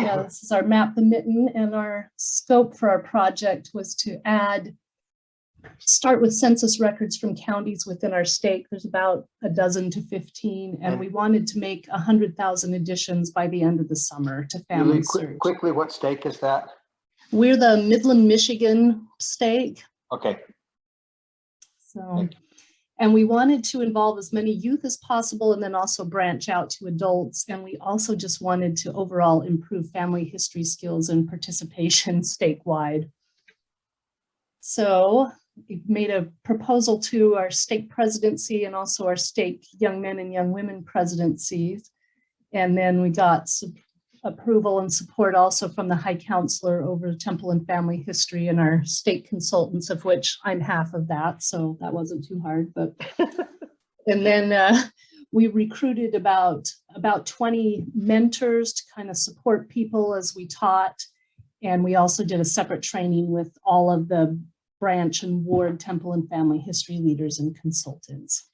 Yeah, this is our Map the Mitten, and our scope for our project was to start with census records from counties within our state. There's about a dozen to 15, and we wanted to make 100,000 additions by the end of the summer to Family Search. Quickly, what stake is that? We're the Midland, Michigan stake. Okay. So, and we wanted to involve as many youth as possible and then also branch out to adults. And we also just wanted to overall improve family history skills and participation statewide. So we made a proposal to our state presidency and also our state young men and young women presidencies. And then we got some approval and support also from the High Counselor over Temple and Family History and our state consultants, of which I'm half of that. So that wasn't too hard, but, and then we recruited about 20 mentors to kind of support people as we taught. And we also did a separate training with all of the branch and ward Temple and Family History leaders and consultants.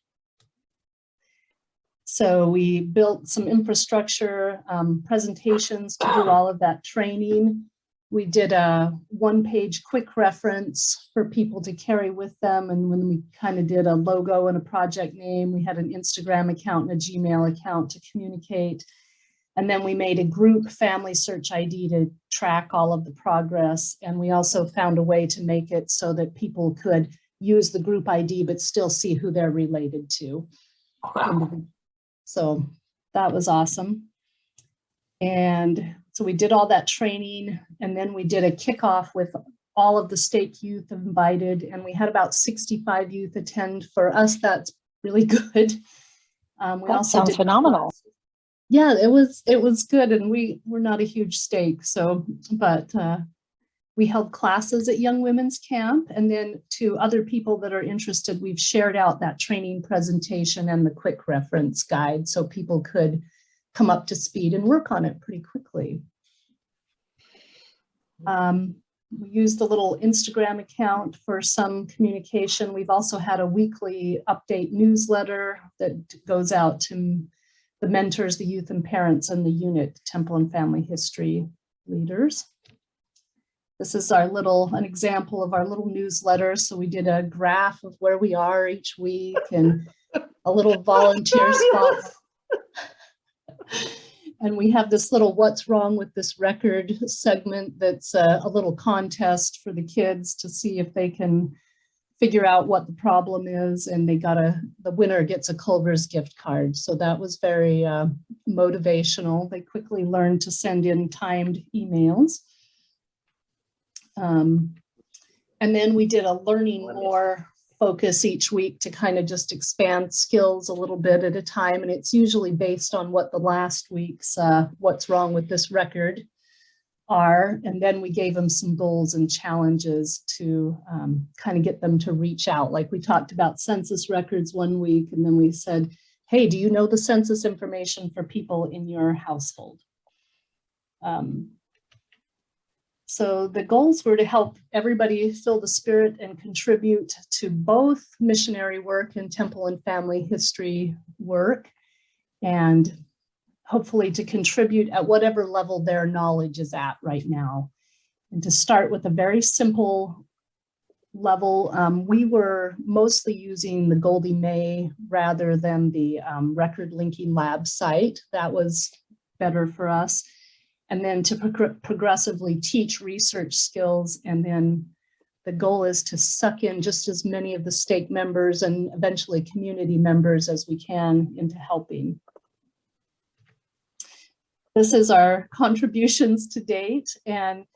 So we built some infrastructure, presentations to do all of that training. We did a one-page quick reference for people to carry with them. And when we kind of did a logo and a project name, we had an Instagram account and a Gmail account to communicate. And then we made a group family search ID to track all of the progress. And we also found a way to make it so that people could use the group ID, but still see who they're related to. Wow. So that was awesome. And so we did all that training, and then we did a kickoff with all of the state youth invited, and we had about 65 youth attend. For us, that's really good. That sounds phenomenal. Yeah, it was good, and we're not a huge stake, so, but we held classes at Young Women's Camp, and then to other people that are interested, we've shared out that training presentation and the quick reference guide so people could come up to speed and work on it pretty quickly. We used a little Instagram account for some communication. We've also had a weekly update newsletter that goes out to the mentors, the youth and parents, and the unit Temple and Family History leaders. This is an example of our little newsletter. So we did a graph of where we are each week and a little volunteer spot. And we have this little what's wrong with this record segment that's a little contest for the kids to see if they can figure out what the problem is. And the winner gets a Culver's gift card. So that was very motivational. They quickly learned to send in timed emails. And then we did a learning more focus each week to kind of just expand skills a little bit at a time. And it's usually based on what the last week's what's wrong with this record are. And then we gave them some goals and challenges to kind of get them to reach out. Like we talked about census records one week, and then we said, hey, do you know the census information for people in your household? So the goals were to help everybody feel the spirit and contribute to both missionary work and Temple and Family History work, and hopefully to contribute at whatever level their knowledge is at right now. And to start with a very simple level, we were mostly using the Goldie May rather than the record linking lab site. That was better for us. And then to progressively teach research skills. And then the goal is to suck in just as many of the stake members and eventually community members as we can into helping. This is our contributions to date. And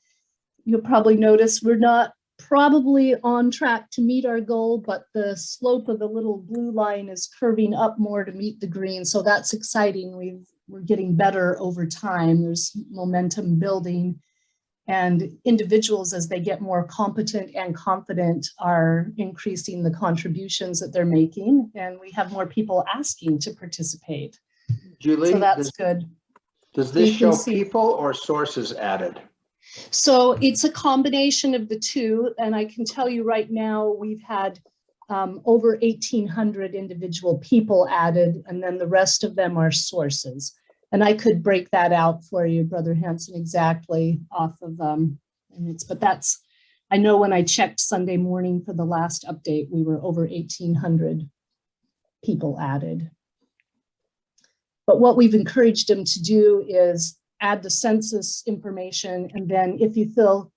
you'll probably notice we're not probably on track to meet our goal, but the slope of the little blue line is curving up more to meet the green. So that's exciting. We're getting better over time. There's momentum building, and individuals, as they get more competent and confident, are increasing the contributions that they're making. And we have more people asking to participate. Julie, so that's good. Does this show people or sources added? So it's a combination of the two. And I can tell you right now, we've had over 1,800 individual people added, and then the rest of them are sources. And I could break that out for you, Brother Hanson, exactly off of, but that's, I know when I checked Sunday morning for the last update, we were over 1,800 people added. But what we've encouraged them to do is add the census information, and then if you feel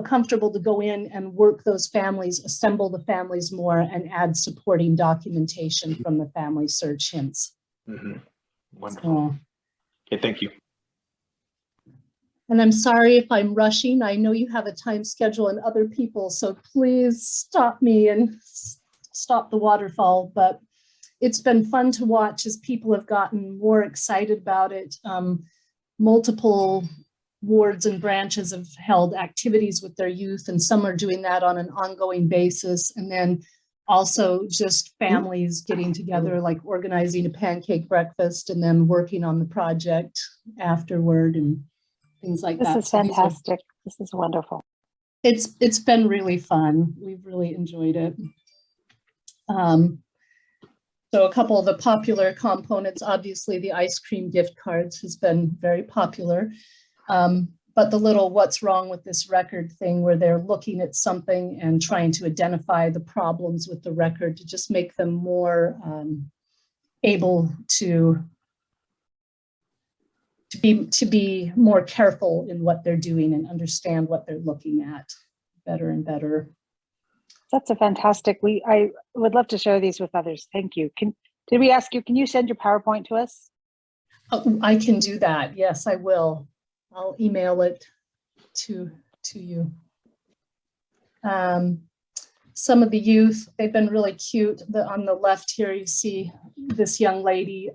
comfortable to go in and work those families, assemble the families more, and add supporting documentation from the family search hints. Mm-hmm. Wonderful. Okay, thank you. And I'm sorry if I'm rushing. I know you have a time schedule and other people, so please stop me and stop the waterfall. But it's been fun to watch as people have gotten more excited about it. Multiple wards and branches have held activities with their youth, and some are doing that on an ongoing basis. And then also just families getting together, like organizing a pancake breakfast and then working on the project afterward and things like that. This is fantastic. This is wonderful. It's been really fun. We've really enjoyed it. So a couple of the popular components, obviously the ice cream gift cards has been very popular. But the little what's wrong with this record thing, where they're looking at something and trying to identify the problems with the record to just make them more able to be more careful in what they're doing and understand what they're looking at better and better. That's a fantastic. I would love to share these with others. Thank you. Did we ask you, can you send your PowerPoint to us? Oh, I can do that. Yes, I will. I'll email it to you. Some of the youth, they've been really cute. On the left here, you see this young lady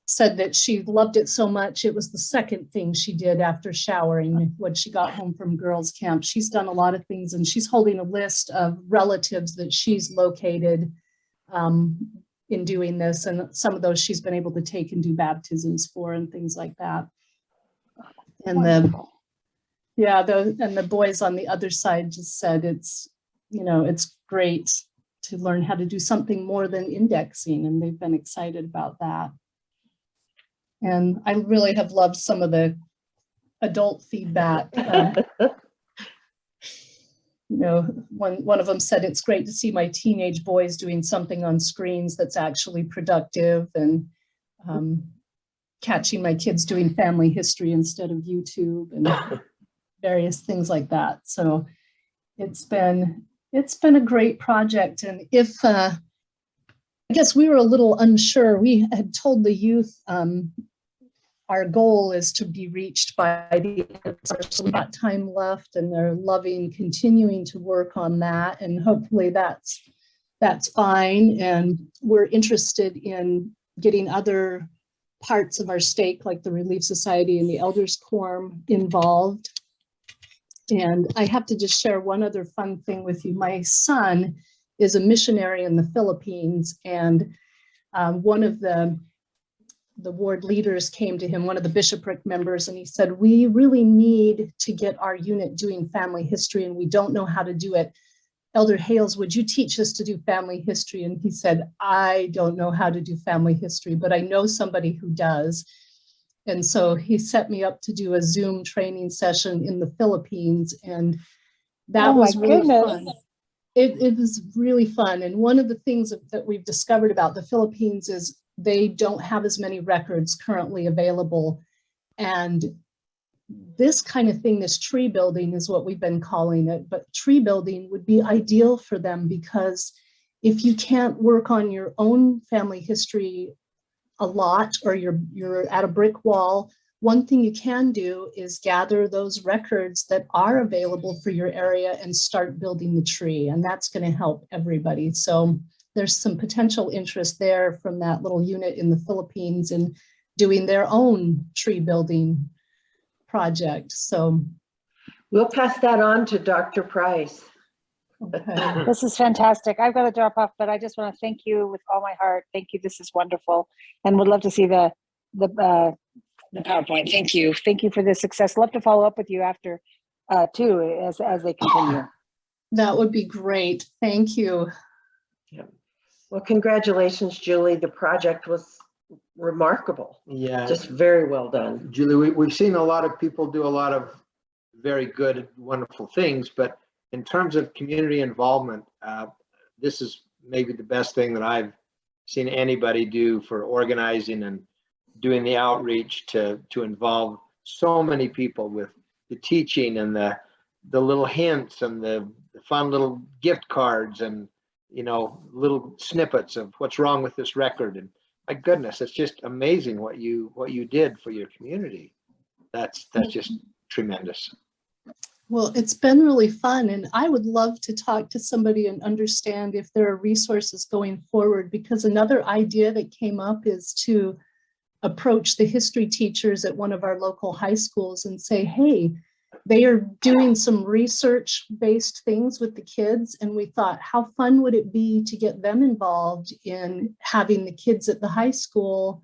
said that she loved it so much. It was the second thing she did after showering when she got home from girls' camp. She's done a lot of things, and she's holding a list of relatives that she's located in doing this. And some of those she's been able to take and do baptisms for and things like that. And the boys on the other side just said it's great to learn how to do something more than indexing, and they've been excited about that. And I really have loved some of the adult feedback. One of them said, it's great to see my teenage boys doing something on screens that's actually productive, and catching my kids doing family history instead of YouTube and various things like that. So it's been a great project. And I guess we were a little unsure. We had told the youth our goal is to be reached by the end of the summer, so we've got time left, and they're loving continuing to work on that, and hopefully that's fine. And we're interested in getting other parts of our stake, like the Relief Society and the Elders Quorum, involved. And I have to just share one other fun thing with you. My son is a missionary in the Philippines, and one of the ward leaders came to him, one of the bishopric members, and he said, we really need to get our unit doing family history, and we don't know how to do it. Elder Hales, would you teach us to do family history? And he said, I don't know how to do family history, but I know somebody who does. And so he set me up to do a Zoom training session in the Philippines, and that was really fun. It was really fun. And one of the things that we've discovered about the Philippines is they don't have as many records currently available. And this kind of thing, this tree building is what we've been calling it, but tree building would be ideal for them, because if you can't work on your own family history a lot, or you're at a brick wall, one thing you can do is gather those records that are available for your area and start building the tree, and that's going to help everybody. So there's some potential interest there from that little unit in the Philippines in doing their own tree building project. So we'll pass that on to Dr. Price. Okay. This is fantastic. I've got to drop off, but I just want to thank you with all my heart. Thank you. This is wonderful, and would love to see the PowerPoint. Thank you. Thank you for the success. Love to follow up with you after too, as they continue. That would be great. Thank you. Yeah. Well, congratulations, Julie. The project was remarkable. Yeah. Just very well done. Julie, we've seen a lot of people do a lot of very good, wonderful things, but in terms of community involvement, this is maybe the best thing that I've seen anybody do for organizing and doing the outreach to involve so many people with the teaching and the little hints and the fun little gift cards and, you know, little snippets of what's wrong with this record. And my goodness, it's just amazing what you did for your community. That's just tremendous. Well, it's been really fun, and I would love to talk to somebody and understand if there are resources going forward, because another idea that came up is to approach the history teachers at one of our local high schools and say, hey, they are doing some research-based things with the kids, and we thought, how fun would it be to get them involved in having the kids at the high school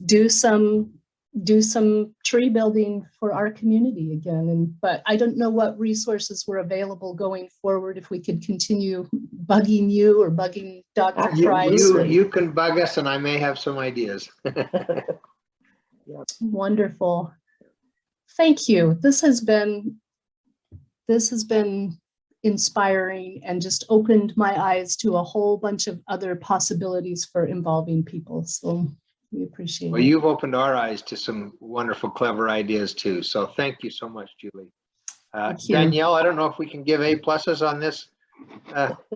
do some tree building for our community again. But I don't know what resources were available going forward, if we could continue bugging you or bugging Dr. Price. You can bug us and I may have some ideas. Wonderful. Thank you. This has been inspiring and just opened my eyes to a whole bunch of other possibilities for involving people. So we appreciate Well, it. you've opened our eyes to some wonderful, clever ideas too. So thank you so much, Julie. Thank you. Danielle, I don't know if we can give A+ on this